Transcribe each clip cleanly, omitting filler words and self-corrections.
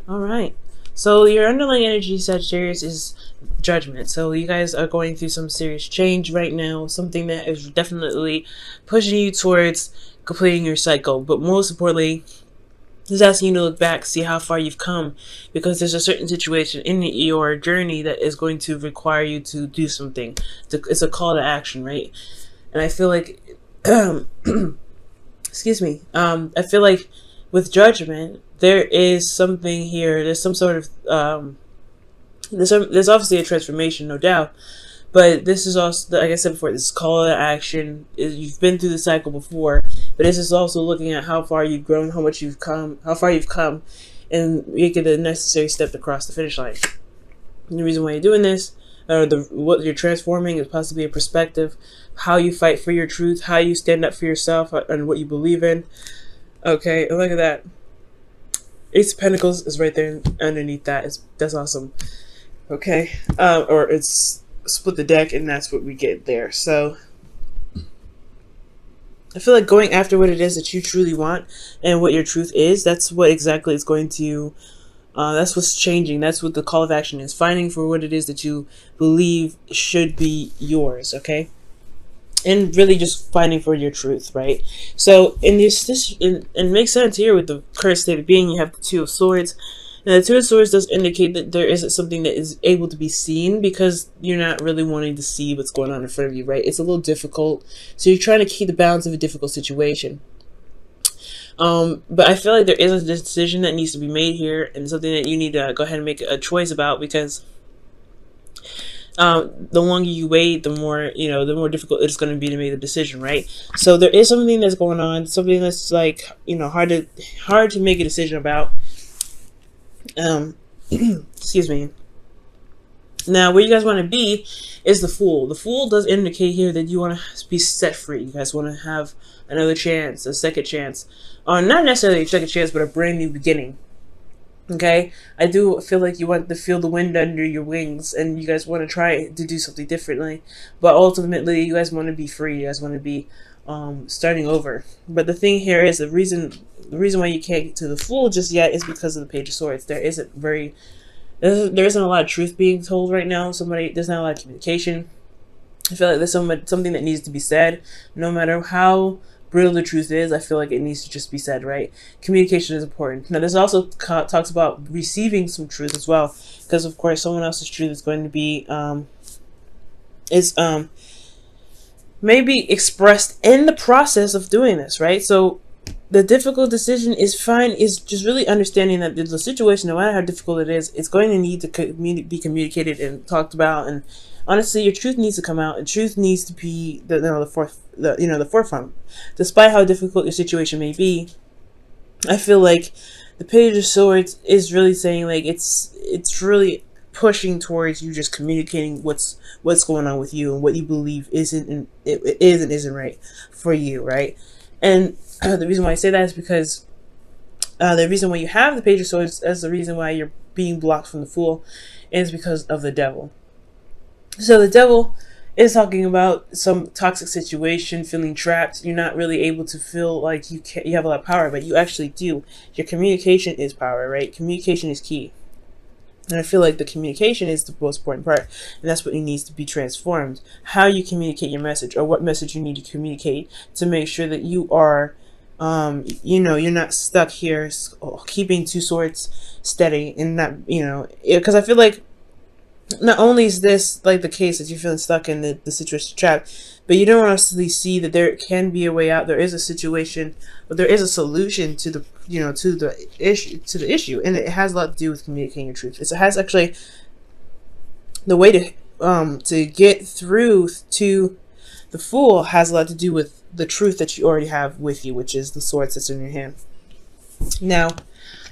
All right. So your underlying energy, Sagittarius, is judgment. So you guys are going through some serious change right now, something that is definitely pushing you towards completing your cycle. But most importantly, it's asking you to look back, see how far you've come, because there's a certain situation in your journey that is going to require you to do something. It's a call to action, right? And I feel like, excuse me, I feel like with judgment, there is something here. There's some sort of there's obviously a transformation, no doubt. But this is also, like I said before, this call to action. You've been through the cycle before, but this is also looking at how far you've grown, how much you've come, how far you've come, and making the necessary step to cross the finish line. And the reason why you're doing this, or what you're transforming, is possibly a perspective, how you fight for your truth, how you stand up for yourself, and what you believe in. Okay, and look at that. Ace of Pentacles is right there underneath that. That's awesome. Okay, or it's split the deck, and that's what we get there. So I feel like going after what it is that you truly want and what your truth is, that's what exactly is going to, that's what's changing. That's what the call of action is. Finding for what it is that you believe should be yours, okay? And really just finding for your truth, right? So in this it makes sense here with the current state of being. You have the Two of Swords. Now, the Two of Swords does indicate that there isn't something that is able to be seen because you're not really wanting to see what's going on in front of you, right? It's a little difficult. So you're trying to keep the balance of a difficult situation. But I feel like there is a decision that needs to be made here, and something that you need to go ahead and make a choice about, because the longer you wait, the more difficult it's going to be to make the decision, right? So there is something that's going on, something that's like, hard to make a decision about. Excuse me. Now, where you guys want to be is the Fool. The Fool does indicate here that you want to be set free. You guys want to have another chance, a second chance. Not necessarily a second chance, but a brand new beginning. Okay? I do feel like you want to feel the wind under your wings, and you guys want to try to do something differently. But ultimately, you guys want to be free. You guys want to be starting over. But the thing here is the reason why you can't get to the Fool just yet is because of the Page of Swords. There isn't a lot of truth being told right now. There's not a lot of communication. I feel like there's something that needs to be said. No matter how brutal the truth is, I feel like it needs to just be said, right? Communication is important. Now, this also talks about receiving some truth as well, because of course someone else's truth is going to be maybe expressed in the process of doing this, right? So the difficult decision is just really understanding that the situation, no matter how difficult it is, it's going to need to be communicated and talked about. And honestly, your truth needs to come out, and truth needs to be the forefront. Despite how difficult your situation may be, I feel like the Page of Swords is really saying, like, it's really pushing towards you just communicating what's going on with you and what you believe is and isn't right for you, right? And the reason why I say that is because the reason why you have the Page of Swords as the reason why you're being blocked from the Fool is because of the Devil. So the Devil is talking about some toxic situation, feeling trapped. You're not really able to feel like you have a lot of power, but you actually do. Your communication is power, right? Communication is key. And I feel like the communication is the most important part, and that's what needs to be transformed. How you communicate your message, or what message you need to communicate to make sure that you are, you're not stuck here keeping two swords steady, and not, because I feel like not only is this like the case that you're feeling stuck in the situation trapped, but you don't honestly see that there can be a way out. There is a situation, but there is a solution to the issue, and it has a lot to do with communicating your truth. It has actually the way to get through to the Fool has a lot to do with the truth that you already have with you, which is the swords that's in your hand. Now,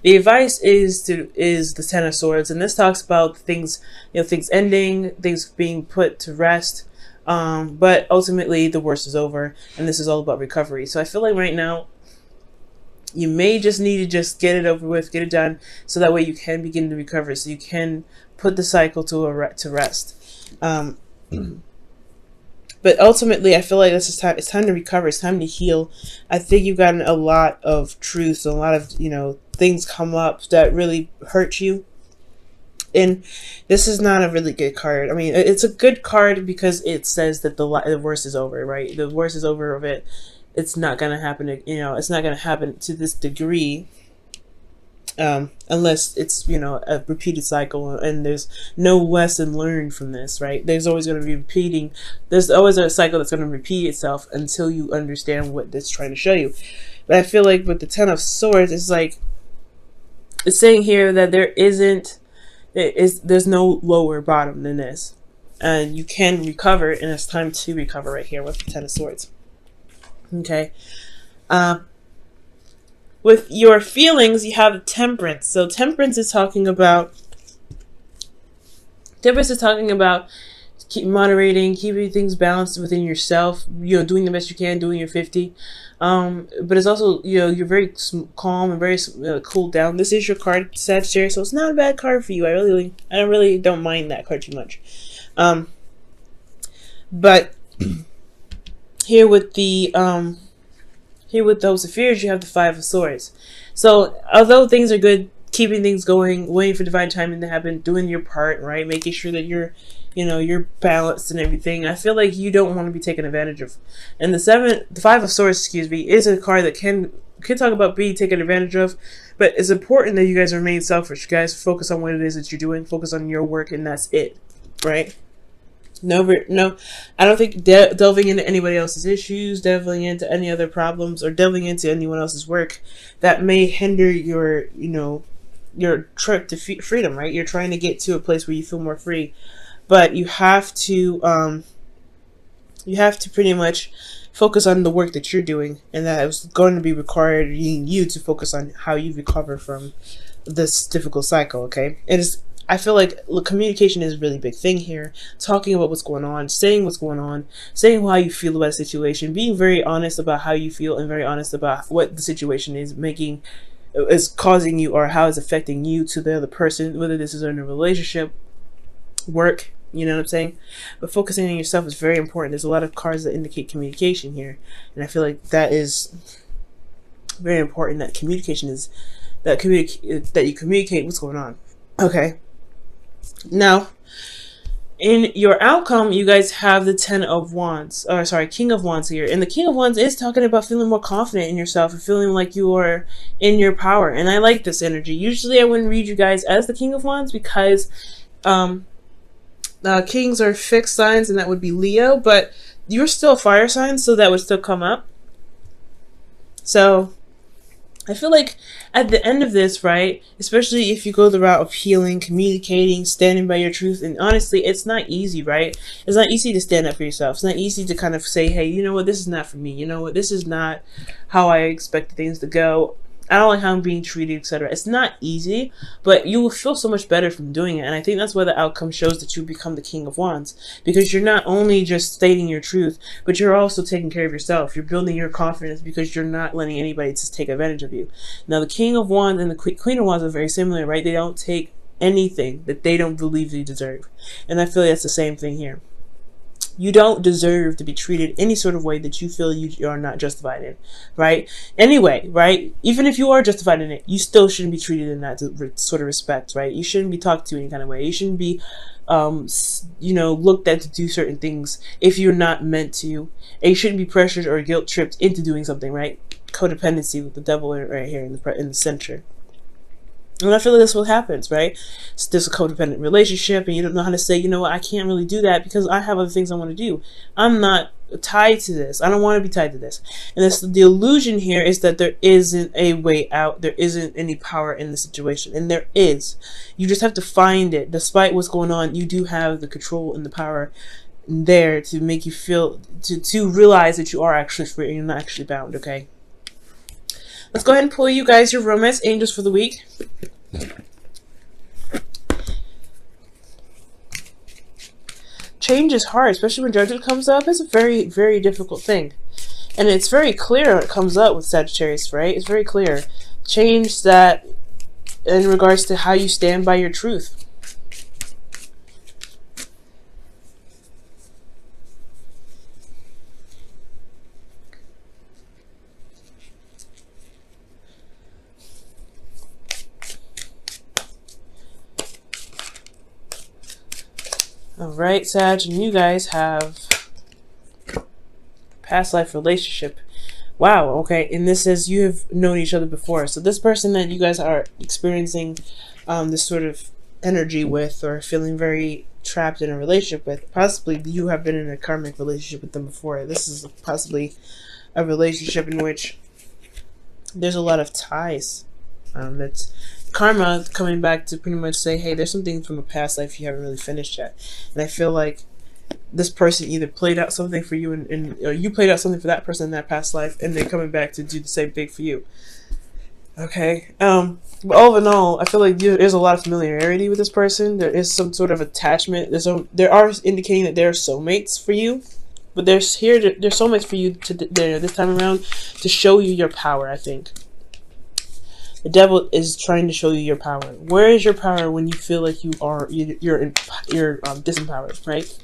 the advice is the Ten of Swords, and this talks about things ending, things being put to rest. But ultimately, the worst is over, and this is all about recovery. So I feel like right now, you may just need to just get it over with, get it done, so that way you can begin to recover, so you can put the cycle to rest. But ultimately, I feel like this is time. It's time to recover. It's time to heal. I think you've gotten a lot of truths, a lot of, you know, things come up that really hurt you. And this is not a really good card. I mean, it's a good card because it says that the worst is over, right? The worst is over of it. It's not going to happen, you know, it's not going to happen to this degree. Unless it's, you know, a repeated cycle and there's no lesson learned from this, right? There's always going to be repeating. There's always a cycle that's going to repeat itself until you understand what it's trying to show you. But I feel like with the Ten of Swords, it's like, it's saying here that there's no lower bottom than this. And you can recover, and it's time to recover right here with the Ten of Swords. Okay. With your feelings, you have Temperance. So Temperance is talking about keep moderating, keeping things balanced within yourself, you know, doing the best you can, doing your 50. But it's also, you know, you're very calm and very cooled down. This is your card, Sagittarius, so it's not a bad card for you. I really don't mind that card too much. But here with those affairs, you have the Five of Swords. So although things are good, keeping things going, waiting for divine timing to happen, doing your part, right? Making sure that you're balanced and everything. I feel like you don't want to be taken advantage of. And the Five of Swords, excuse me, is a card that can talk about being taken advantage of, but it's important that you guys remain selfish. You guys focus on what it is that you're doing, focus on your work, and that's it, right? No, I don't think delving into anybody else's issues, delving into any other problems, or delving into anyone else's work that may hinder your, you know, your trip to freedom, right? You're trying to get to a place where you feel more free, but you have to pretty much focus on the work that you're doing, and that is going to be requiring you to focus on how you recover from this difficult cycle. Okay, I feel like communication is a really big thing here. Talking about what's going on, saying what's going on, saying how you feel about a situation, being very honest about how you feel and very honest about what the situation is causing you, or how it's affecting you to the other person, whether this is in a relationship, work, you know what I'm saying? But focusing on yourself is very important. There's a lot of cards that indicate communication here, and I feel like that is very important, that communication is that you communicate what's going on. Okay. Now, in your outcome, you guys have the King of Wands here. And the King of Wands is talking about feeling more confident in yourself and feeling like you are in your power. And I like this energy. Usually I wouldn't read you guys as the King of Wands because kings are fixed signs, and that would be Leo, but you're still a fire sign, so that would still come up. So I feel like at the end of this, right, especially if you go the route of healing, communicating, standing by your truth, and honestly, it's not easy, right? It's not easy to stand up for yourself. It's not easy to kind of say, hey, you know what, this is not for me. You know what, this is not how I expected things to go. I don't like how I'm being treated, etc. It's not easy, but you will feel so much better from doing it. And I think that's why the outcome shows that you become the King of Wands, because you're not only just stating your truth, but you're also taking care of yourself. You're building your confidence because you're not letting anybody just take advantage of you. Now, the King of Wands and the Queen of Wands are very similar, right? They don't take anything that they don't believe they deserve. And I feel like that's the same thing here. You don't deserve to be treated any sort of way that you feel you are not justified in, right? Anyway, right? Even if you are justified in it, you still shouldn't be treated in that sort of respect, right? You shouldn't be talked to any kind of way. You shouldn't be, you know, looked at to do certain things if you're not meant to. And you shouldn't be pressured or guilt tripped into doing something, right? Codependency with the devil right here in the center. And I feel like that's what happens, right? It's this a codependent relationship, and you don't know how to say, you know what, I can't really do that because I have other things I want to do. I'm not tied to this. I don't want to be tied to this. And the illusion here is that there isn't a way out. There isn't any power in the situation. And there is. You just have to find it. Despite what's going on, you do have the control and the power there to make you feel, to realize that you are actually free and you're not actually bound, okay? Let's go ahead and pull you guys your romance angels for the week. Change is hard, especially when Judgment comes up. It's a very, very difficult thing. And it's very clear when it comes up with Sagittarius, right? It's very clear. Change that in regards to how you stand by your truth. All right, Sag, and you guys have past life relationship. Wow, okay, and this says you have known each other before. So this person that you guys are experiencing this sort of energy with, or feeling very trapped in a relationship with, possibly you have been in a karmic relationship with them before. This is possibly a relationship in which there's a lot of ties. That's karma coming back to pretty much say, hey, there's something from a past life you haven't really finished yet. And I feel like this person either played out something for you or you played out something for that person in that past life, and they're coming back to do the same thing for you. Okay. But all in all, I feel like there's a lot of familiarity with this person. There is some sort of attachment. There are indicating that they're soulmates for you, but they're soulmates for you this time around to show you your power. I think the devil is trying to show you your power. Where is your power when you feel like you're disempowered, right?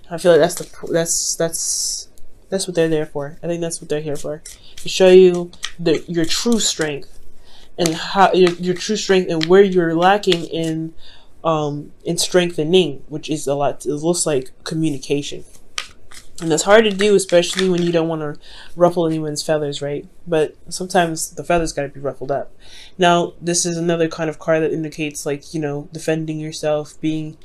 I feel like that's what they're there for. I think that's what they're here for, to show you your true strength, and how your true strength, and where you're lacking in strengthening, which is a lot. It looks like communication, and that's hard to do, especially when you don't want to ruffle anyone's feathers, right? But sometimes the feathers got to be ruffled up. Now, this is another kind of card that indicates, like, defending yourself, being,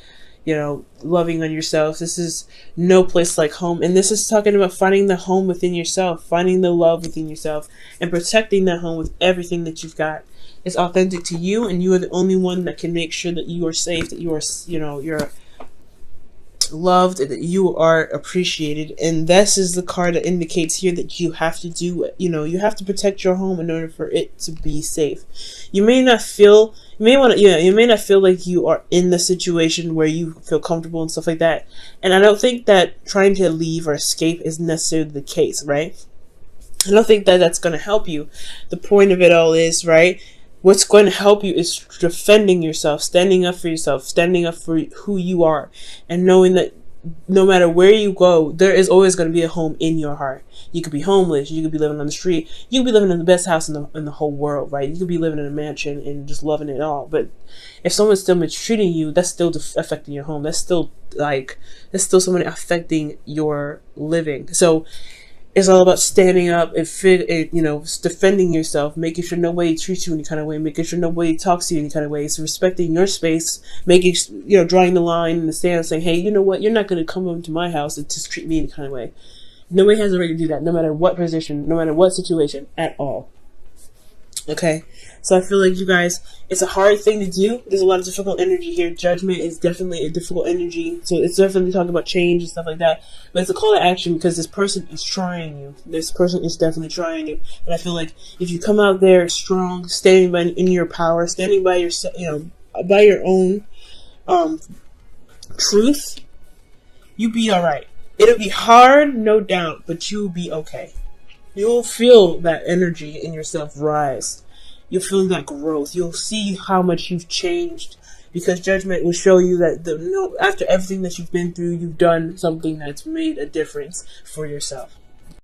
loving on yourself. This is no place like home. And this is talking about finding the home within yourself, finding the love within yourself, and protecting that home with everything that you've got. It's authentic to you, and you are the only one that can make sure that you are safe, that you are, you're loved, that you are appreciated. And this is the card that indicates here that you have to do it. You have to protect your home in order for it to be safe. You may not feel like you are in the situation where you feel comfortable and stuff like that. And I don't think that trying to leave or escape is necessarily the case, right? I don't think that that's going to help you. The point of it all is, right, what's going to help you is defending yourself, standing up for yourself, standing up for who you are, and knowing that no matter where you go, there is always going to be a home in your heart. You could be homeless, you could be living on the street, you could be living in the best house in the whole world, right? You could be living in a mansion and just loving it all. But if someone's still mistreating you, that's still affecting your home. That's still someone affecting your living. So it's all about standing up and defending yourself, making sure nobody treats you any kind of way, making sure nobody talks to you any kind of way. So respecting your space, drawing the line in the sand, saying, hey, you know what, you're not going to come into my house and just treat me any kind of way. Nobody has the right to do that, no matter what position, no matter what situation at all. Okay, so I feel like, you guys, it's a hard thing to do. There's a lot of difficult energy here. Judgment is definitely a difficult energy. So it's definitely talking about change and stuff like that. But it's a call to action, because this person is trying you. This person is definitely trying you. And I feel like if you come out there strong, standing in your power, standing by yourself, by your own truth, you'll be all right. It'll be hard, no doubt, but you'll be okay. You'll feel that energy in yourself rise. You'll feel that growth. You'll see how much you've changed, because judgment will show you that after everything that you've been through, you've done something that's made a difference for yourself.